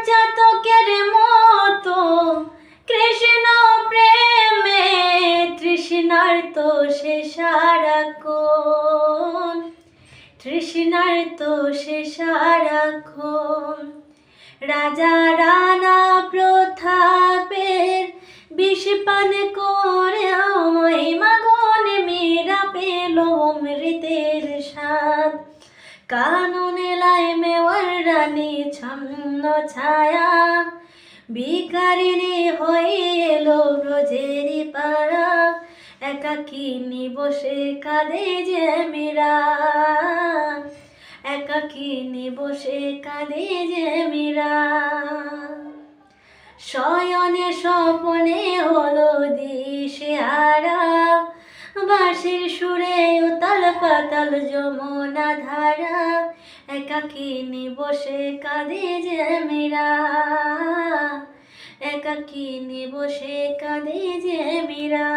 চাতকের মতো কৃষ্ণ প্রেমে তৃষ্ণার্ত সে সারাক্ষণ, তৃষ্ণার্ত সে সারাক্ষণ। রাজা রানা প্রতাপের বিষ পান করে মহিমাগুণ মীরা পেল অমৃতের স্বাদ। কানন এলায় মেওয়ার রানী ছন্ন ছায়া, ভিখারিণী হয়ে এলো ব্রজেরই পাড়া। একাকিনী বসে কাঁদে যে মীরা, একাকিনী বসে কাঁদে যে মীরা। শয়নে স্বপনে হলো দিশেহারা, বাঁশির সুরে উতাল পাতাল যমুনা ধারা। একাকিনী বসে কাঁদে যে মীরা, একাকিনী বসে কাঁদে যে মীরা।